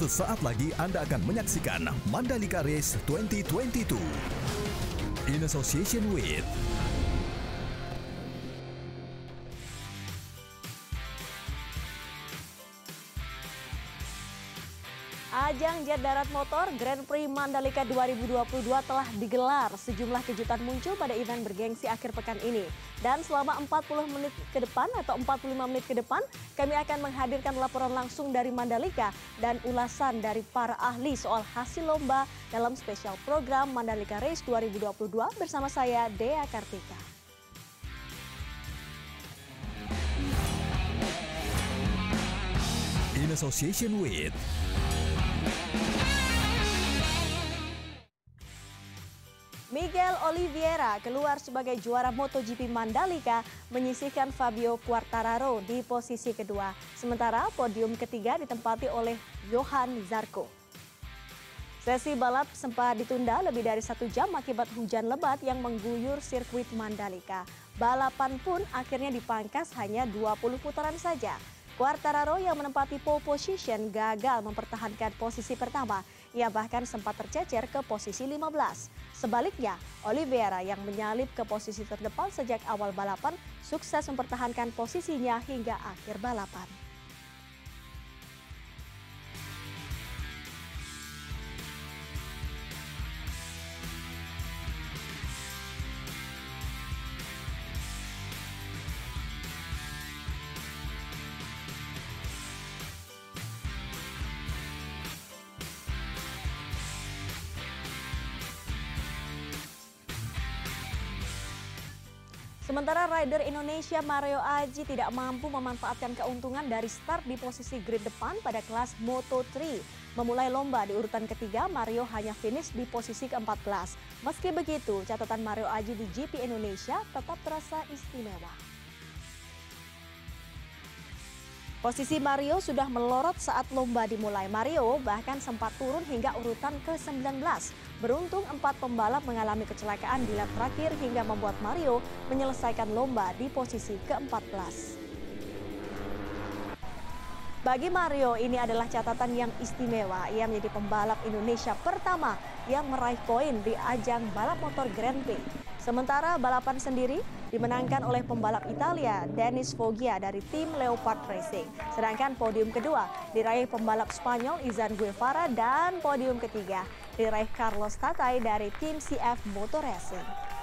Sesaat lagi Anda akan menyaksikan Mandalika Race 2022 in association with Ajang jet darat motor Grand Prix Mandalika 2022 telah digelar. Sejumlah kejutan muncul pada event bergengsi akhir pekan ini. Dan selama 40 menit ke depan atau 45 menit ke depan, kami akan menghadirkan laporan langsung dari Mandalika dan ulasan dari para ahli soal hasil lomba dalam spesial program Mandalika Race 2022 bersama saya, Dea Kartika. in association with Miguel Oliveira keluar sebagai juara MotoGP Mandalika menyisihkan Fabio Quartararo di posisi kedua. Sementara podium ketiga ditempati oleh Johan Zarco. Sesi balap sempat ditunda lebih dari 1 jam akibat hujan lebat yang mengguyur sirkuit Mandalika. Balapan pun akhirnya dipangkas hanya 20 putaran saja. Quartararo yang menempati pole position gagal mempertahankan posisi pertama. Ia bahkan sempat tercecer ke posisi 15. Sebaliknya, Oliveira yang menyalip ke posisi terdepan sejak awal balapan sukses mempertahankan posisinya hingga akhir balapan. Sementara rider Indonesia Mario Aji tidak mampu memanfaatkan keuntungan dari start di posisi grid depan pada kelas Moto3. Memulai lomba di urutan ketiga, Mario hanya finish di posisi ke-14. Meski begitu, catatan Mario Aji di GP Indonesia tetap terasa istimewa. Posisi Mario sudah melorot saat lomba dimulai. Mario bahkan sempat turun hingga urutan ke-19. Beruntung 4 pembalap mengalami kecelakaan di lap terakhir hingga membuat Mario menyelesaikan lomba di posisi ke-14. Bagi Mario, ini adalah catatan yang istimewa. Ia menjadi pembalap Indonesia pertama yang meraih poin di ajang balap motor Grand Prix. Sementara balapan sendiri dimenangkan oleh pembalap Italia Denis Foggia dari tim Leopard Racing. Sedangkan podium kedua diraih pembalap Spanyol Izan Guevara dan podium ketiga diraih Carlos Tatai dari tim CF Motor Racing.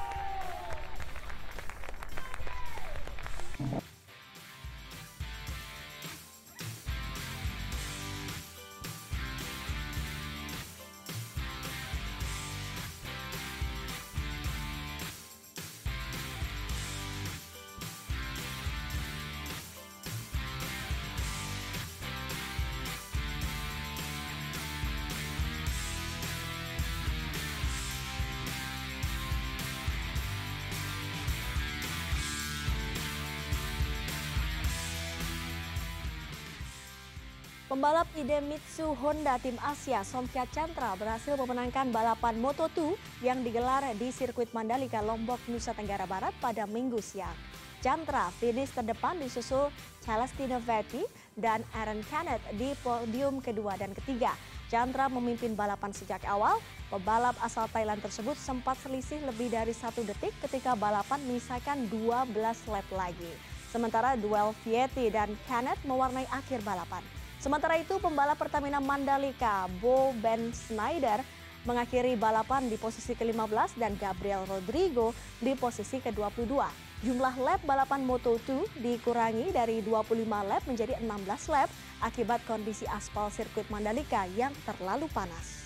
Pembalap Idemitsu Honda Tim Asia Somkya Chantra berhasil memenangkan balapan Moto2 yang digelar di sirkuit Mandalika, Lombok, Nusa Tenggara Barat pada Minggu siang. Chantra finish terdepan disusul Celestino Veti dan Aaron Canet di podium kedua dan ketiga. Chantra memimpin balapan sejak awal. Pembalap asal Thailand tersebut sempat selisih lebih dari 1 detik ketika balapan menyisakan 12 lap lagi. Sementara duel Vietti dan Canet mewarnai akhir balapan. Sementara itu, pembalap Pertamina Mandalika, Bo Ben Snyder, mengakhiri balapan di posisi ke-15 dan Gabriel Rodrigo di posisi ke-22. Jumlah lap balapan Moto2 dikurangi dari 25 lap menjadi 16 lap akibat kondisi aspal sirkuit Mandalika yang terlalu panas.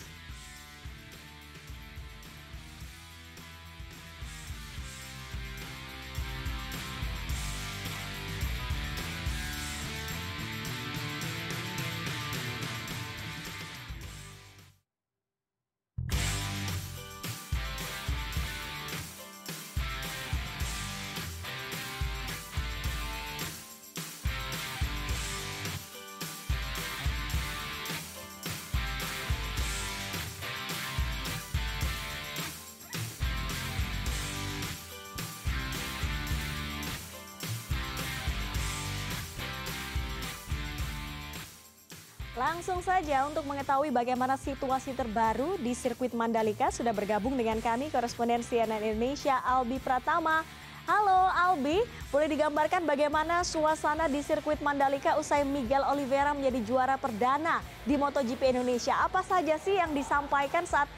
Langsung saja untuk mengetahui bagaimana situasi terbaru di sirkuit Mandalika sudah bergabung dengan kami koresponden CNN Indonesia Albi Pratama. Halo Albi, boleh digambarkan bagaimana suasana di sirkuit Mandalika usai Miguel Oliveira menjadi juara perdana di MotoGP Indonesia. Apa saja sih yang disampaikan saat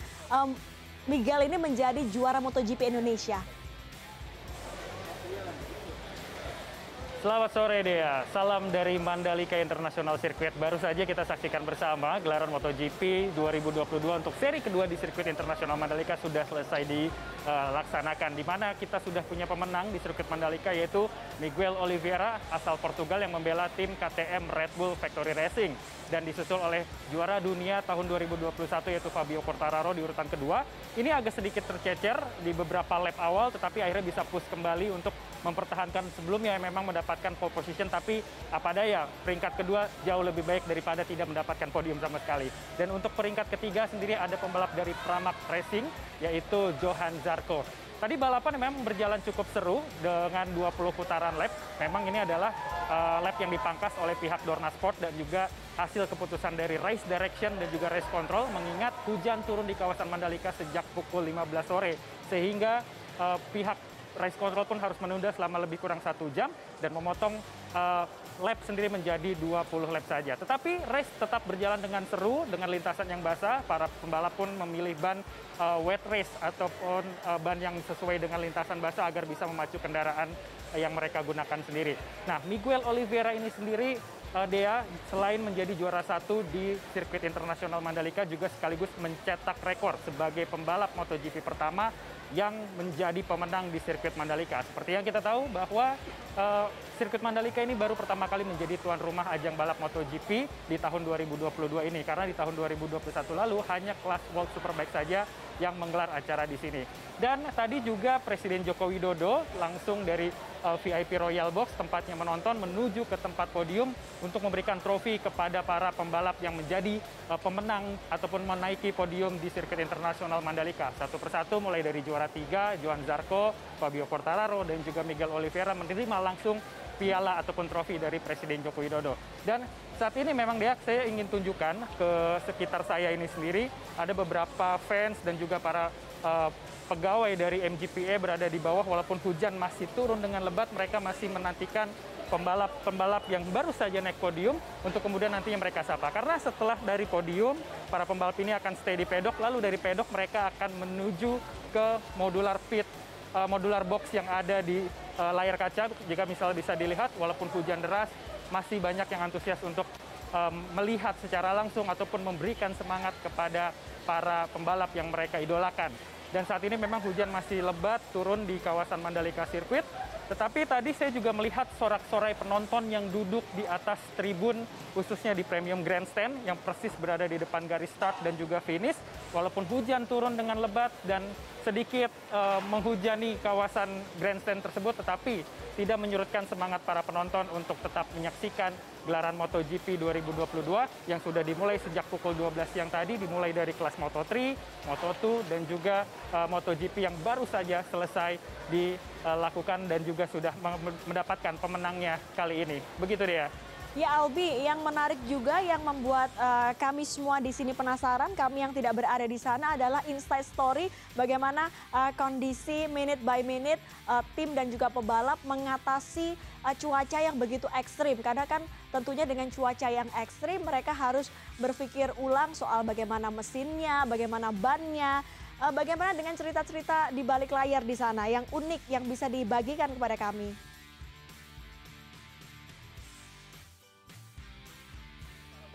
Miguel ini menjadi juara MotoGP Indonesia? Selamat sore Dea, salam dari Mandalika International Circuit. Baru saja kita saksikan bersama gelaran MotoGP 2022 untuk seri kedua di sirkuit internasional Mandalika sudah selesai dilaksanakan. Di mana kita sudah punya pemenang di sirkuit Mandalika yaitu Miguel Oliveira asal Portugal yang membela tim KTM Red Bull Factory Racing. Dan disusul oleh juara dunia tahun 2021 yaitu Fabio Quartararo di urutan kedua. Ini agak sedikit tercecer di beberapa lap awal tetapi akhirnya bisa push kembali untuk mempertahankan sebelumnya yang memang mendapatkan pole position, tapi apa daya peringkat kedua jauh lebih baik daripada tidak mendapatkan podium sama sekali. Dan untuk peringkat ketiga sendiri ada pembalap dari Pramac Racing yaitu Johan Zarco. Tadi balapan memang berjalan cukup seru dengan 20 putaran lap. Memang ini adalah lap yang dipangkas oleh pihak Dorna Sport dan juga hasil keputusan dari race direction dan juga race control mengingat hujan turun di kawasan Mandalika sejak pukul 15 sore sehingga pihak race control pun harus menunda selama lebih kurang 1 jam dan memotong lap sendiri menjadi 20 lap saja. Tetapi race tetap berjalan dengan seru dengan lintasan yang basah. Para pembalap pun memilih ban wet race ataupun ban yang sesuai dengan lintasan basah agar bisa memacu kendaraan yang mereka gunakan sendiri. Nah, Miguel Oliveira ini sendiri Dea selain menjadi juara 1 di sirkuit internasional Mandalika juga sekaligus mencetak rekor sebagai pembalap MotoGP pertama yang menjadi pemenang di sirkuit Mandalika. Seperti yang kita tahu bahwa sirkuit Mandalika ini baru pertama kali menjadi tuan rumah ajang balap MotoGP di tahun 2022 ini. Karena di tahun 2021 lalu hanya kelas World Superbike saja yang menggelar acara di sini. Dan tadi juga Presiden Joko Widodo langsung dari VIP Royal Box tempatnya menonton menuju ke tempat podium untuk memberikan trofi kepada para pembalap yang menjadi pemenang ataupun menaiki podium di sirkuit internasional Mandalika. Satu persatu mulai dari juara 3, Johan Zarco, Fabio Quartararo, dan juga Miguel Oliveira menerima langsung piala ataupun trofi dari Presiden Joko Widodo. Dan saat ini memang saya ingin tunjukkan ke sekitar saya ini sendiri, ada beberapa fans dan juga para pegawai dari MGPA berada di bawah. Walaupun hujan masih turun dengan lebat, mereka masih menantikan pembalap-pembalap yang baru saja naik podium untuk kemudian nantinya mereka sapa. Karena setelah dari podium, para pembalap ini akan stay di pedok, lalu dari pedok mereka akan menuju ke modular pit, modular box yang ada di layar kaca. Jika misalnya bisa dilihat, walaupun hujan deras, masih banyak yang antusias untuk melihat secara langsung ataupun memberikan semangat kepada para pembalap yang mereka idolakan. Dan saat ini memang hujan masih lebat turun di kawasan Mandalika Circuit. Tetapi tadi saya juga melihat sorak-sorai penonton yang duduk di atas tribun, khususnya di Premium Grandstand yang persis berada di depan garis start dan juga finish. Walaupun hujan turun dengan lebat dan sedikit menghujani kawasan grandstand tersebut, tetapi tidak menyurutkan semangat para penonton untuk tetap menyaksikan gelaran MotoGP 2022 yang sudah dimulai sejak pukul 12 siang tadi, dimulai dari kelas Moto3, Moto2, dan juga MotoGP yang baru saja selesai dilakukan dan juga sudah mendapatkan pemenangnya kali ini. Begitu dia. Ya Albi, yang menarik juga yang membuat kami semua di sini penasaran, kami yang tidak berada di sana adalah inside story bagaimana kondisi minute by minute tim dan juga pebalap mengatasi cuaca yang begitu ekstrim. Karena kan tentunya dengan cuaca yang ekstrim mereka harus berpikir ulang soal bagaimana mesinnya, bagaimana bannya, bagaimana dengan cerita-cerita di balik layar di sana yang unik yang bisa dibagikan kepada kami.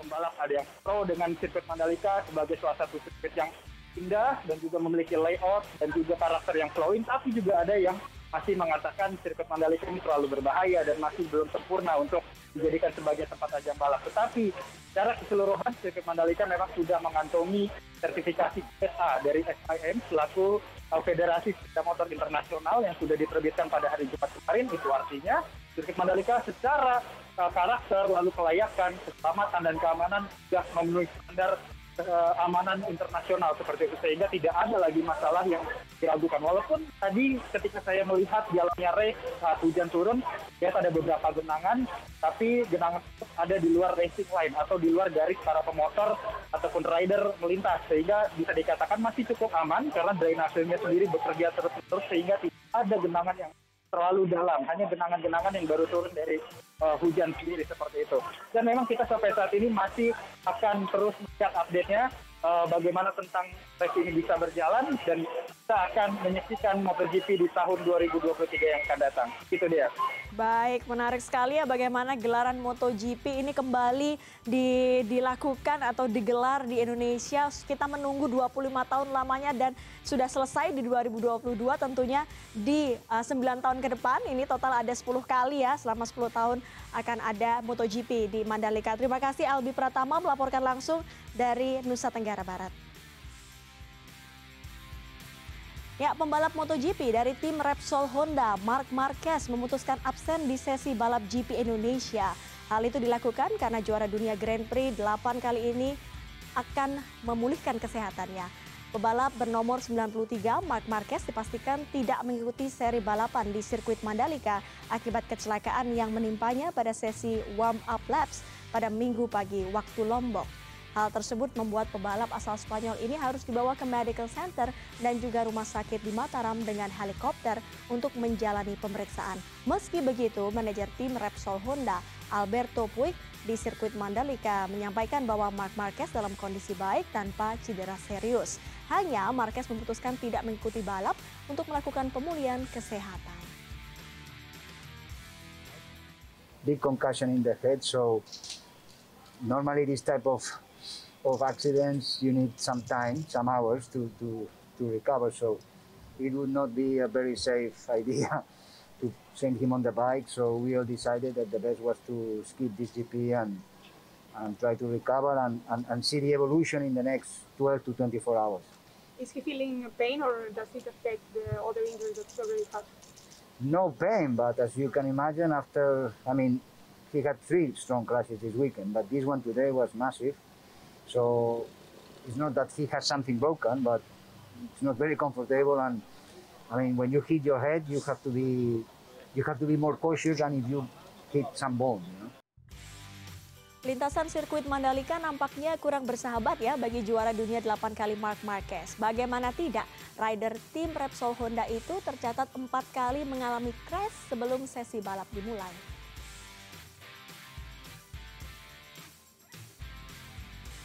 Pembalap ada yang pro dengan sirkuit Mandalika sebagai salah satu sirkuit yang indah dan juga memiliki layout dan juga karakter yang flowing, tapi juga ada yang masih mengatakan sirkuit Mandalika ini terlalu berbahaya dan masih belum sempurna untuk dijadikan sebagai tempat ajang balap. Tetapi secara keseluruhan sirkuit Mandalika memang sudah mengantongi sertifikasi SA dari FIM selaku Federasi Sepeda Motor Internasional yang sudah diterbitkan pada hari Jumat kemarin. Itu artinya sirkuit Mandalika secara karakter, lalu kelayakan, keselamatan dan keamanan sudah memenuhi standar keamanan internasional seperti itu, sehingga tidak ada lagi masalah yang diragukan. Walaupun tadi ketika saya melihat jalannya race saat hujan turun, lihat ada beberapa genangan, tapi genangan itu ada di luar racing line atau di luar garis para pemotor ataupun rider melintas, sehingga bisa dikatakan masih cukup aman karena drainasenya sendiri bekerja terus sehingga tidak ada genangan yang terlalu dalam, hanya genangan-genangan yang baru turun dari hujan sendiri seperti itu. Dan memang kita sampai saat ini masih akan terus melihat update-nya bagaimana tentang race ini bisa berjalan, dan kita akan menyaksikan MotoGP di tahun 2023 yang akan datang. Itu dia. Baik, menarik sekali ya bagaimana gelaran MotoGP ini kembali dilakukan atau digelar di Indonesia. Kita menunggu 25 tahun lamanya dan sudah selesai di 2022, tentunya di 9 tahun ke depan. Ini total ada 10 kali ya, selama 10 tahun akan ada MotoGP di Mandalika. Terima kasih Albi Pratama melaporkan langsung dari Nusa Tenggara Barat. Ya, pembalap MotoGP dari tim Repsol Honda, Marc Marquez, memutuskan absen di sesi balap GP Indonesia. Hal itu dilakukan karena juara dunia Grand Prix 8 kali ini akan memulihkan kesehatannya. Pebalap bernomor 93, Marc Marquez, dipastikan tidak mengikuti seri balapan di sirkuit Mandalika akibat kecelakaan yang menimpanya pada sesi warm-up laps pada Minggu pagi waktu Lombok. Hal tersebut membuat pebalap asal Spanyol ini harus dibawa ke medical center dan juga rumah sakit di Mataram dengan helikopter untuk menjalani pemeriksaan. Meski begitu, manajer tim Repsol Honda, Alberto Puig, di sirkuit Mandalika menyampaikan bahwa Marc Marquez dalam kondisi baik tanpa cedera serius. Hanya Marquez memutuskan tidak mengikuti balap untuk melakukan pemulihan kesehatan. Big concussion in the head, so normally this type of accidents you need some time, some hours to recover, so it would not be a very safe idea to send him on the bike. So we all decided that the best was to skip this GP and try to recover and see the evolution in the next 12 to 24 hours. Is he feeling pain, or does it affect the other injuries that he already had? No pain, but as you can imagine, he had 3 strong crashes this weekend, but this one today was massive. So it's not that he has something broken, but it's not very comfortable. And when you hit your head, you have to be more cautious than if you hit some bone. You know? Lintasan sirkuit Mandalika nampaknya kurang bersahabat ya bagi juara dunia 8 kali Marc Marquez. Bagaimana tidak, rider tim Repsol Honda itu tercatat 4 kali mengalami crash sebelum sesi balap dimulai.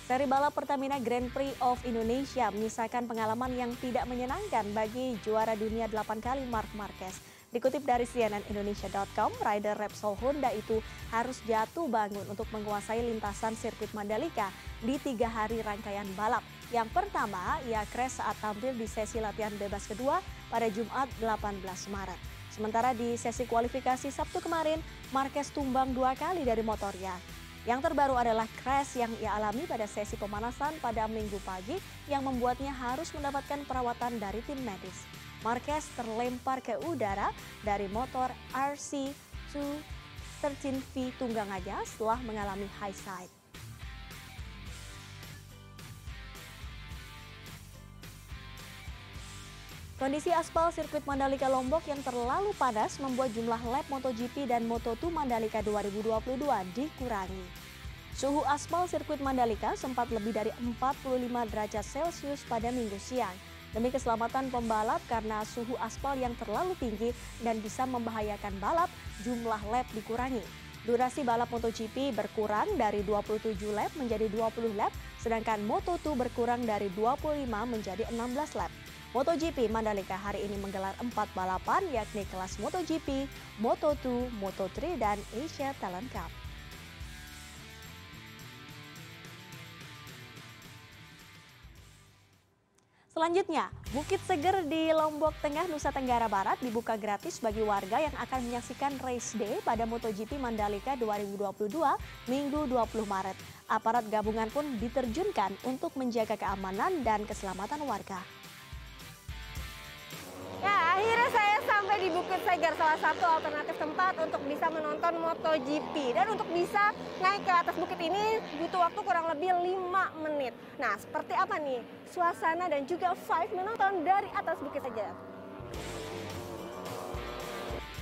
Seri balap Pertamina Grand Prix of Indonesia menyisakan pengalaman yang tidak menyenangkan bagi juara dunia 8 kali Marc Marquez. Dikutip dari cnnindonesia.com, rider Repsol Honda itu harus jatuh bangun untuk menguasai lintasan sirkuit Mandalika di 3 hari rangkaian balap. Yang pertama, ia crash saat tampil di sesi latihan bebas kedua pada Jumat 18 Maret. Sementara di sesi kualifikasi Sabtu kemarin, Marquez tumbang 2 kali dari motornya. Yang terbaru adalah crash yang ia alami pada sesi pemanasan pada Minggu pagi yang membuatnya harus mendapatkan perawatan dari tim medis. Marquez terlempar ke udara dari motor RC213V tunggang aja setelah mengalami high side. Kondisi aspal sirkuit Mandalika Lombok yang terlalu panas membuat jumlah lap MotoGP dan Moto2 Mandalika 2022 dikurangi. Suhu aspal sirkuit Mandalika sempat lebih dari 45 derajat Celcius pada Minggu siang. Demi keselamatan pembalap karena suhu aspal yang terlalu tinggi dan bisa membahayakan balap, jumlah lap dikurangi. Durasi balap MotoGP berkurang dari 27 lap menjadi 20 lap, sedangkan Moto2 berkurang dari 25 menjadi 16 lap. MotoGP Mandalika hari ini menggelar 4 balapan, yakni kelas MotoGP, Moto2, Moto3, dan Asia Talent Cup. Selanjutnya, Bukit Seger di Lombok Tengah, Nusa Tenggara Barat dibuka gratis bagi warga yang akan menyaksikan race day pada MotoGP Mandalika 2022 Minggu 20 Maret. Aparat gabungan pun diterjunkan untuk menjaga keamanan dan keselamatan warga. Ya, akhirnya saya sampai di Bukit Seger, salah satu alternatif tempat untuk bisa menonton MotoGP. Dan untuk bisa naik ke atas bukit ini butuh waktu kurang lebih 5 menit. Nah, seperti apa nih suasana dan juga vibe menonton dari atas Bukit Seger?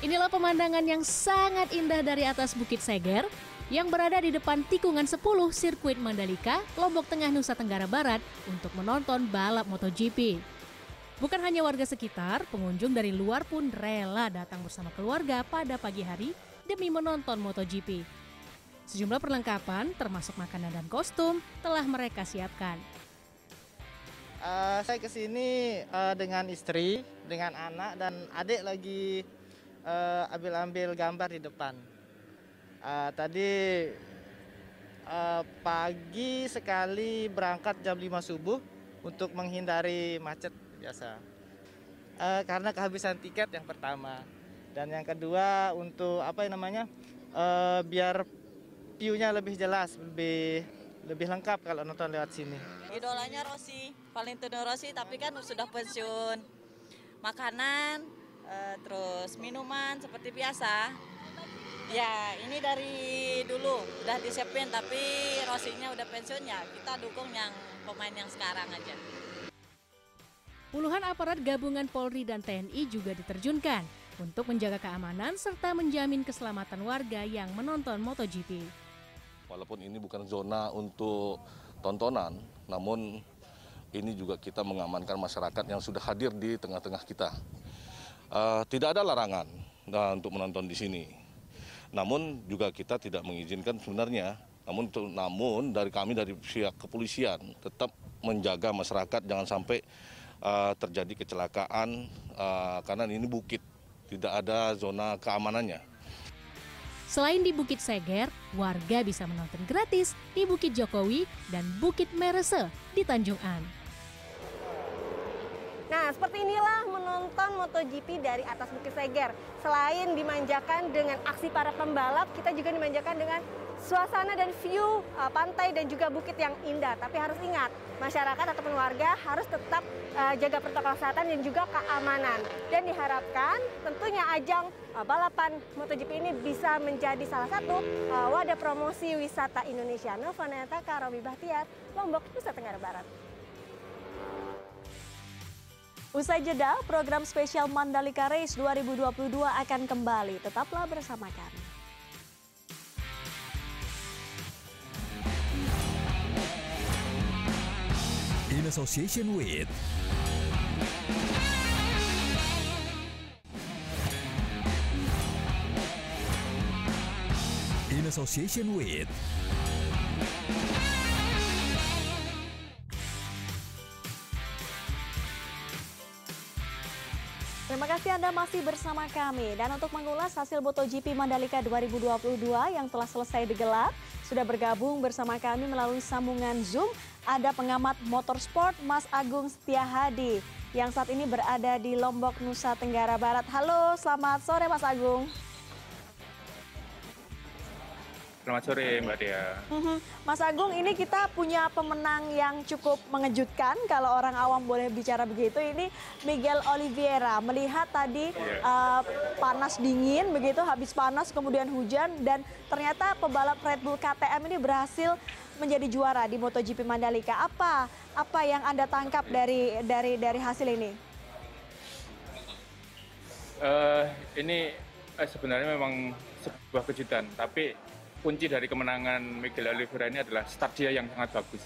Inilah pemandangan yang sangat indah dari atas Bukit Seger. yang berada di depan tikungan 10 sirkuit Mandalika, Lombok Tengah, Nusa Tenggara Barat untuk menonton balap MotoGP. Bukan hanya warga sekitar, pengunjung dari luar pun rela datang bersama keluarga pada pagi hari demi menonton MotoGP. Sejumlah perlengkapan termasuk makanan dan kostum telah mereka siapkan. Saya kesini dengan istri, dengan anak dan adik lagi ambil gambar di depan. Tadi pagi sekali berangkat jam 5 subuh untuk menghindari macet biasa. Karena kehabisan tiket yang pertama. Dan yang kedua untuk biar view-nya lebih jelas, lebih lengkap kalau nonton lewat sini. Idolanya Rossi, Valentino Rossi, tapi kan sudah pensiun. Makanan, terus minuman seperti biasa. Ya, ini dari dulu udah disiapin, tapi Rossinya udah pensiun ya. Kita dukung yang pemain yang sekarang aja. Puluhan aparat gabungan Polri dan TNI juga diterjunkan untuk menjaga keamanan serta menjamin keselamatan warga yang menonton MotoGP. Walaupun ini bukan zona untuk tontonan, namun ini juga kita mengamankan masyarakat yang sudah hadir di tengah-tengah kita. Tidak ada larangan untuk menonton di sini. Namun juga kita tidak mengizinkan sebenarnya. Namun dari kami dari pihak kepolisian tetap menjaga masyarakat jangan sampai terjadi kecelakaan karena ini bukit, tidak ada zona keamanannya. Selain di Bukit Seger, warga bisa menonton gratis di Bukit Jokowi dan Bukit Merese di Tanjung An. Nah, seperti inilah menonton MotoGP dari atas Bukit Seger. Selain dimanjakan dengan aksi para pembalap, kita juga dimanjakan dengan suasana dan view pantai dan juga bukit yang indah. Tapi harus ingat, masyarakat ataupun warga harus tetap jaga protokol kesehatan dan juga keamanan. Dan diharapkan tentunya ajang balapan MotoGP ini bisa menjadi salah satu wadah promosi wisata Indonesia. Novaneta, Robi Bahtiar, Lombok, Nusa Tenggara Barat. Usai jeda, program spesial Mandalika Race 2022 akan kembali. Tetaplah bersama kami. In association with Terima kasih Anda masih bersama kami. Dan untuk mengulas hasil MotoGP Mandalika 2022 yang telah selesai digelar, sudah bergabung bersama kami melalui sambungan Zoom, ada pengamat motorsport Mas Agung Setiahadi yang saat ini berada di Lombok, Nusa Tenggara Barat. Halo, selamat sore Mas Agung. Selamat sore Mbak Dea. Mas Agung, ini kita punya pemenang yang cukup mengejutkan kalau orang awam boleh bicara begitu. Ini Miguel Oliveira. Melihat tadi panas dingin begitu, habis panas kemudian hujan dan ternyata pebalap Red Bull KTM ini berhasil menjadi juara di MotoGP Mandalika. Apa yang Anda tangkap dari hasil ini? Ini sebenarnya memang sebuah kejutan, tapi kunci dari kemenangan Miguel Oliveira ini adalah start dia yang sangat bagus.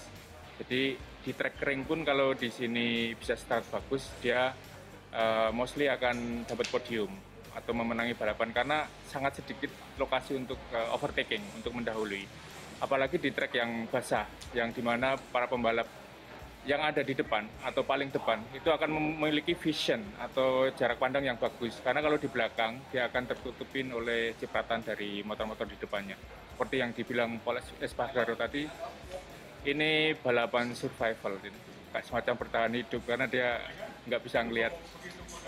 Jadi di track kering pun kalau di sini bisa start bagus, dia mostly akan dapat podium atau memenangi balapan karena sangat sedikit lokasi untuk overtaking, untuk mendahului. Apalagi di track yang basah, yang dimana para pembalap yang ada di depan atau paling depan itu akan memiliki vision atau jarak pandang yang bagus. Karena kalau di belakang dia akan tertutupin oleh cipratan dari motor-motor di depannya. Seperti yang dibilang Paul Espargaro tadi, ini balapan survival, kayak semacam bertahan hidup karena dia nggak bisa ngelihat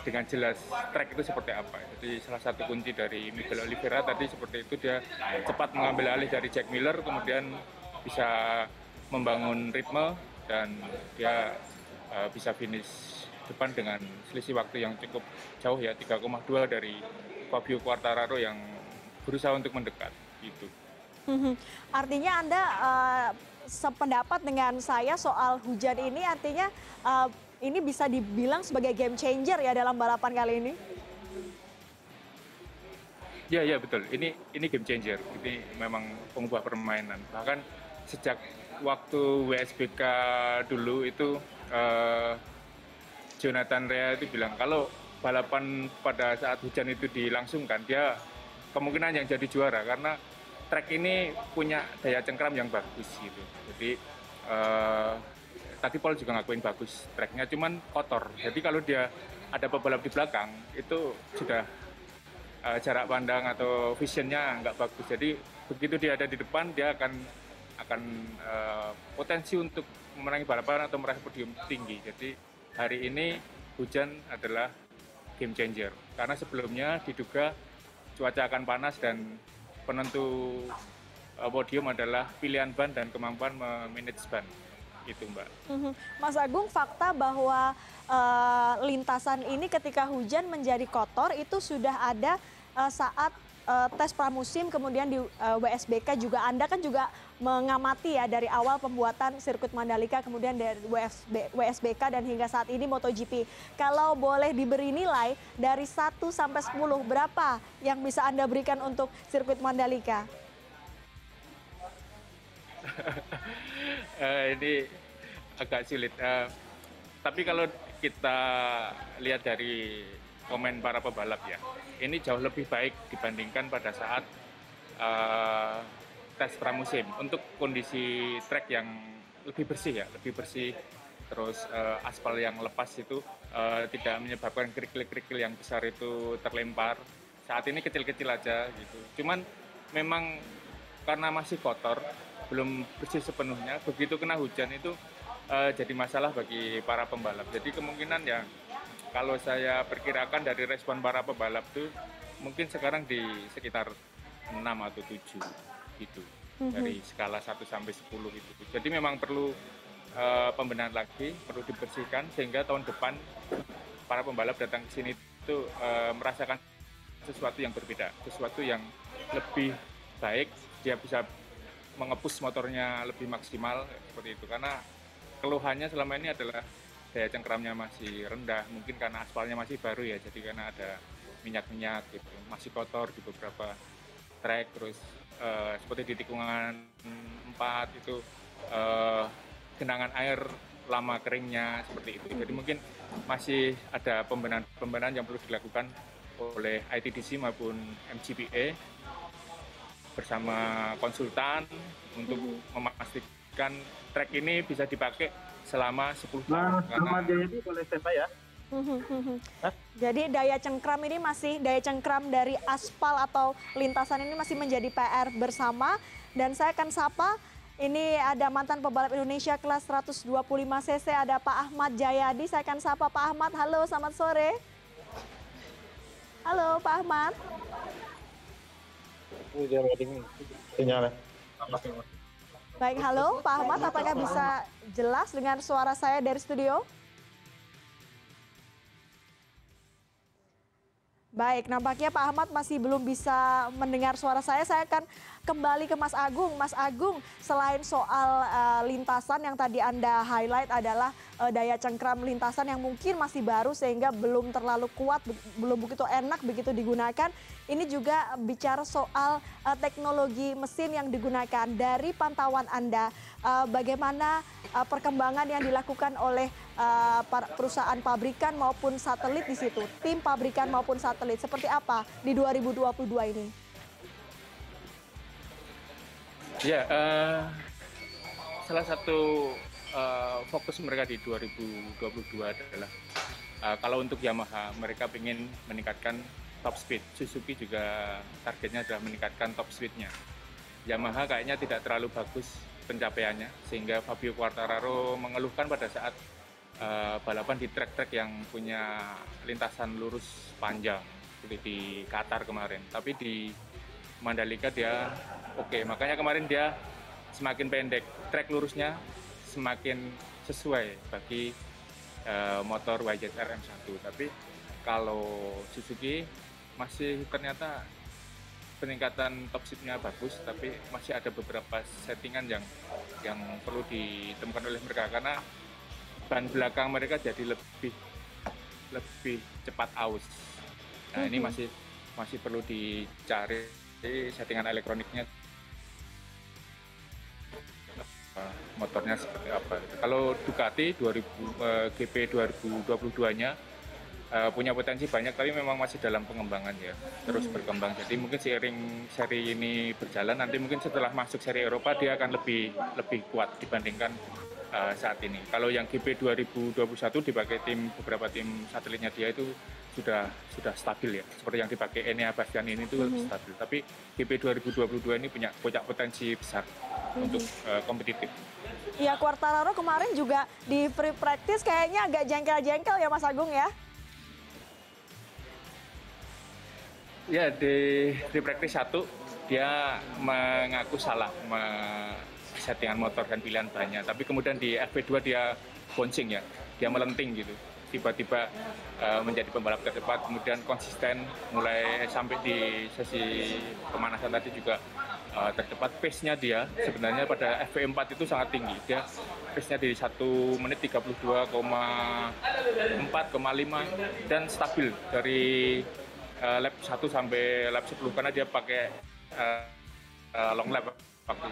dengan jelas track itu seperti apa. Jadi salah satu kunci dari Miguel Oliveira tadi seperti itu, dia cepat mengambil alih dari Jack Miller, kemudian bisa membangun ritme dan dia bisa finish depan dengan selisih waktu yang cukup jauh ya, 3,2 dari Fabio Quartararo yang berusaha untuk mendekat gitu. Artinya Anda sependapat dengan saya soal hujan ini, artinya ini bisa dibilang sebagai game changer ya dalam balapan kali ini? Ya betul. Ini game changer. Ini memang pengubah permainan. Bahkan sejak waktu WSBK dulu itu Jonathan Rea itu bilang kalau balapan pada saat hujan itu dilangsungkan, dia kemungkinan yang jadi juara karena trek ini punya daya cengkram yang bagus gitu. Jadi tadi Paul juga ngakuin bagus treknya, cuman kotor. Jadi kalau dia ada pebalap di belakang itu sudah jarak pandang atau visionnya nggak bagus. Jadi begitu dia ada di depan, dia akan potensi untuk memenangi balapan atau meraih podium tinggi. Jadi hari ini hujan adalah game changer karena sebelumnya diduga cuaca akan panas dan penentu podium adalah pilihan ban dan kemampuan memanage ban. Itu Mbak. Mas Agung, fakta bahwa lintasan ini ketika hujan menjadi kotor itu sudah ada saat tes pramusim, kemudian di WSBK juga Anda kan juga mengamati ya dari awal pembuatan sirkuit Mandalika, kemudian dari WSBK dan hingga saat ini MotoGP. Kalau boleh diberi nilai dari 1 sampai 10, berapa yang bisa Anda berikan untuk sirkuit Mandalika? Ini agak sulit. Tapi kalau kita lihat dari komen para pebalap ya, ini jauh lebih baik dibandingkan pada saat tes pramusim. Untuk kondisi trek yang lebih bersih ya, lebih bersih. Terus aspal yang lepas itu tidak menyebabkan kerikil-kerikil yang besar itu terlempar. Saat ini kecil-kecil aja gitu. Cuman memang karena masih kotor, belum bersih sepenuhnya, begitu kena hujan itu jadi masalah bagi para pembalap. Jadi kemungkinan ya kalau saya perkirakan dari respon para pebalap tuh mungkin sekarang di sekitar 6 atau 7 gitu. Dari skala 1 sampai 10 itu. Jadi memang perlu pembenahan lagi, perlu dibersihkan sehingga tahun depan para pembalap datang ke sini itu merasakan sesuatu yang berbeda, sesuatu yang lebih baik, dia bisa mengepus motornya lebih maksimal seperti itu. Karena keluhannya selama ini adalah daya cengkramnya masih rendah, mungkin karena aspalnya masih baru ya, jadi karena ada minyak-minyak gitu, masih kotor di beberapa trek, terus seperti di tikungan 4 itu genangan air lama keringnya seperti itu. Jadi mungkin masih ada pembenahan yang perlu dilakukan oleh ITDC maupun MGPA bersama konsultan untuk memastikan trek ini bisa dipakai selama 10 tahun. Selamat jadi boleh standby ya. Jadi daya cengkram ini masih, daya cengkram dari aspal atau lintasan ini masih menjadi PR bersama. Dan saya akan sapa, ini ada mantan pebalap Indonesia kelas 125 cc, ada Pak Ahmad Jayadi. Saya akan sapa Pak Ahmad. Halo, selamat sore. Halo Pak Ahmad. Baik, halo Pak Ahmad, apakah bisa jelas dengan suara saya dari studio? Baik, nampaknya Pak Ahmad masih belum bisa mendengar suara saya. Saya akan kembali ke Mas Agung. Mas Agung, selain soal lintasan yang tadi Anda highlight adalah daya cengkram lintasan yang mungkin masih baru sehingga belum terlalu kuat, belum begitu enak begitu digunakan. Ini juga bicara soal teknologi mesin yang digunakan. Dari pantauan Anda, bagaimana perkembangan yang dilakukan oleh perusahaan pabrikan maupun satelit di situ, tim pabrikan maupun satelit, seperti apa di 2022 ini? Ya, salah satu fokus mereka di 2022 adalah kalau untuk Yamaha, mereka ingin meningkatkan top speed. Suzuki juga targetnya adalah meningkatkan top speednya. Yamaha kayaknya tidak terlalu bagus pencapaiannya, sehingga Fabio Quartararo mengeluhkan pada saat balapan di trek-trek yang punya lintasan lurus panjang, seperti di Qatar kemarin. Tapi di Mandalika dia oke, makanya kemarin dia semakin pendek, trek lurusnya semakin sesuai bagi motor YZR M1. Tapi kalau Suzuki masih ternyata peningkatan top speed-nya bagus, tapi masih ada beberapa settingan yang perlu ditemukan oleh mereka karena ban belakang mereka jadi lebih cepat aus. Nah, ini masih masih perlu dicari settingan elektroniknya motornya seperti apa. Kalau Ducati GP 2022-nya punya potensi banyak, tapi memang masih dalam pengembangan ya, terus berkembang. Jadi mungkin seiring seri ini berjalan, nanti mungkin setelah masuk seri Eropa dia akan lebih kuat dibandingkan saat ini. Kalau yang GP 2021 dipakai beberapa tim satelitnya dia itu sudah stabil ya, seperti yang dipakai Enea Bastian ini itu lebih stabil. Tapi GP 2022 ini punya potensi besar untuk kompetitif. Ya, Quartararo kemarin juga di free practice kayaknya agak jengkel-jengkel ya Mas Agung ya? Ya, di practice 1 dia mengaku salah settingan motor dan pilihan bannya. Tapi kemudian di FP2 dia bouncing ya, dia melenting gitu. Tiba-tiba menjadi pembalap tercepat, kemudian konsisten mulai sampai di sesi pemanasan tadi juga tercepat. Pace-nya dia sebenarnya pada FP4 itu sangat tinggi. Dia pace-nya di 1 menit 32,4,5 dan stabil dari lap 1 sampai lap 10 karena dia pakai long lap waktu.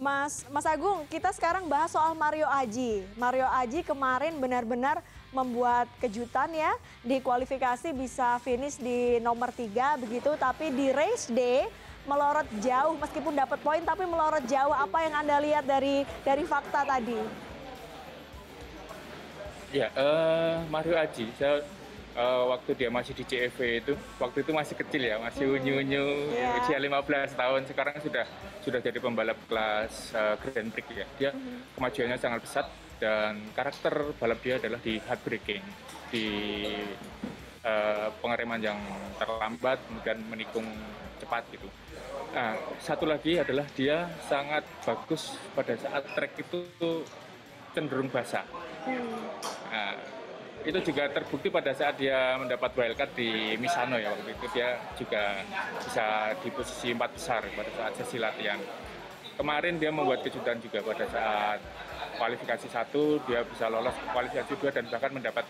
Mas Agung, kita sekarang bahas soal Mario Aji. Mario Aji kemarin benar-benar membuat kejutan ya, di kualifikasi bisa finish di nomor 3 begitu, tapi di race day melorot jauh, meskipun dapat poin tapi melorot jauh. Apa yang Anda lihat dari fakta tadi? Ya, Mario Aji, waktu dia masih di CEV itu, waktu itu masih kecil ya, masih unyu-unyu, usia 15 tahun, sekarang sudah jadi pembalap kelas Grand Prix ya. Dia kemajuannya sangat pesat dan karakter balap dia adalah di hard braking, di pengereman yang terlambat, kemudian menikung cepat gitu. Nah, satu lagi adalah dia sangat bagus pada saat trek itu cenderung basah. Nah, itu juga terbukti pada saat dia mendapat wildcard di Misano ya, waktu itu dia juga bisa di posisi 4 besar pada saat sesi latihan. Kemarin dia membuat kejutan juga pada saat kualifikasi 1, dia bisa lolos kualifikasi 2 dan bahkan mendapat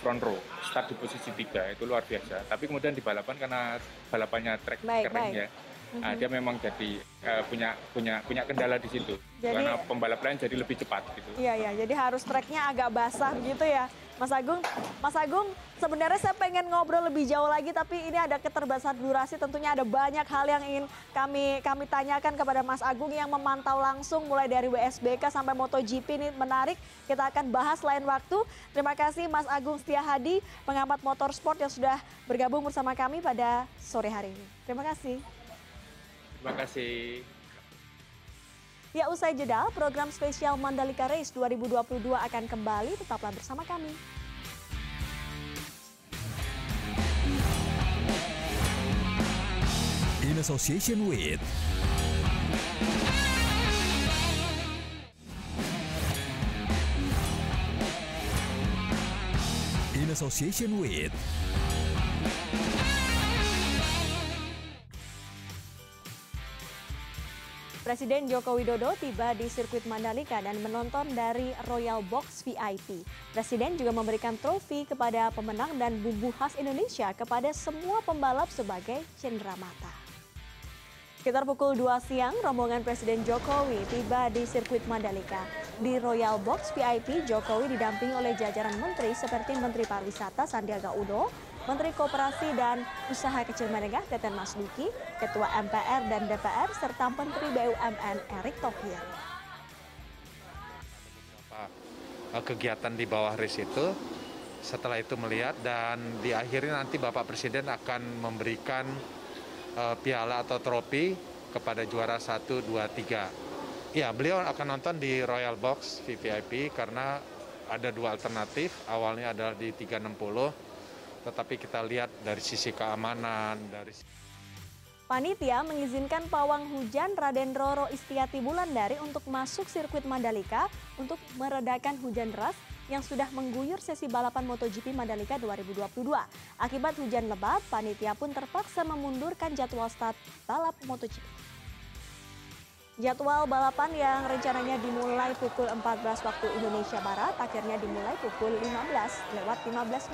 front row, start di posisi 3, itu luar biasa. Tapi kemudian di balapan karena balapannya trek kering ya, dia memang jadi punya kendala di situ. Jadi, karena pembalap lain jadi lebih cepat gitu. Iya, jadi harus treknya agak basah gitu ya. Mas Agung, sebenarnya saya pengen ngobrol lebih jauh lagi, tapi ini ada keterbatasan durasi. Tentunya ada banyak hal yang ingin kami tanyakan kepada Mas Agung yang memantau langsung mulai dari WSBK sampai MotoGP. Ini menarik, kita akan bahas lain waktu. Terima kasih Mas Agung Setiahadi, pengamat motorsport yang sudah bergabung bersama kami pada sore hari ini. Terima kasih. Terima kasih. Ya, usai jeda, program spesial Mandalika Race 2022 akan kembali. Tetaplah bersama kami. In association with Presiden Joko Widodo tiba di sirkuit Mandalika dan menonton dari Royal Box VIP. Presiden juga memberikan trofi kepada pemenang dan bumbu khas Indonesia kepada semua pembalap sebagai cenderamata. Sekitar pukul 2 siang, rombongan Presiden Jokowi tiba di sirkuit Mandalika. Di Royal Box VIP, Jokowi didampingi oleh jajaran menteri seperti Menteri Pariwisata Sandiaga Uno, Menteri Koperasi dan Usaha Kecil Menengah Teten Mas Duki, Ketua MPR dan DPR, serta Menteri BUMN Erick Thohir. Kegiatan di bawah race itu, setelah itu melihat dan di akhirnya nanti Bapak Presiden akan memberikan piala atau trofi kepada juara 1, 2, 3. Ya, beliau akan nonton di Royal Box VIP karena ada 2 alternatif, awalnya adalah di 360. Tetapi kita lihat dari sisi keamanan, Panitia mengizinkan pawang hujan Raden Roro Istiati Wulandari untuk masuk sirkuit Mandalika untuk meredakan hujan deras yang sudah mengguyur sesi balapan MotoGP Mandalika 2022. Akibat hujan lebat, panitia pun terpaksa memundurkan jadwal start balap MotoGP. Jadwal balapan yang rencananya dimulai pukul 14 waktu Indonesia Barat akhirnya dimulai pukul 15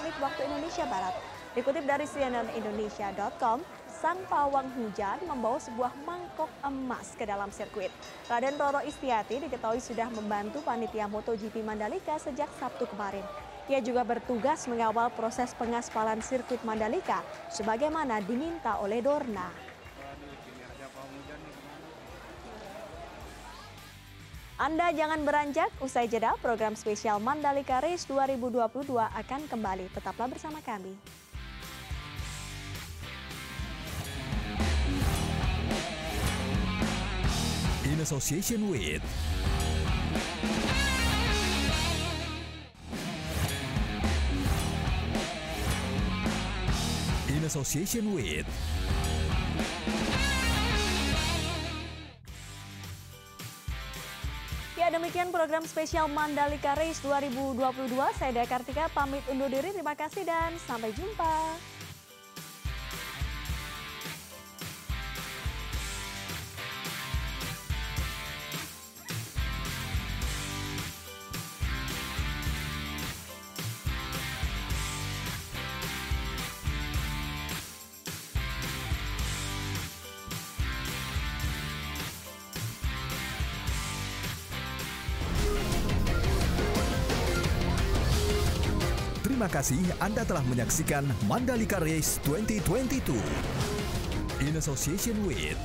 menit waktu Indonesia Barat. Dikutip dari cnnindonesia.com, sang pawang hujan membawa sebuah mangkok emas ke dalam sirkuit. Raden Roro Istiati diketahui sudah membantu panitia MotoGP Mandalika sejak Sabtu kemarin. Ia juga bertugas mengawal proses pengaspalan sirkuit Mandalika sebagaimana diminta oleh Dorna. Anda jangan beranjak, usai jeda program spesial Mandalika Race 2022 akan kembali. Tetaplah bersama kami. In association with Ya, demikian program spesial Mandalika Race 2022. Saya Dea Kartika pamit undur diri. Terima kasih dan sampai jumpa. Terima kasih Anda telah menyaksikan Mandalika Race 2022 in association with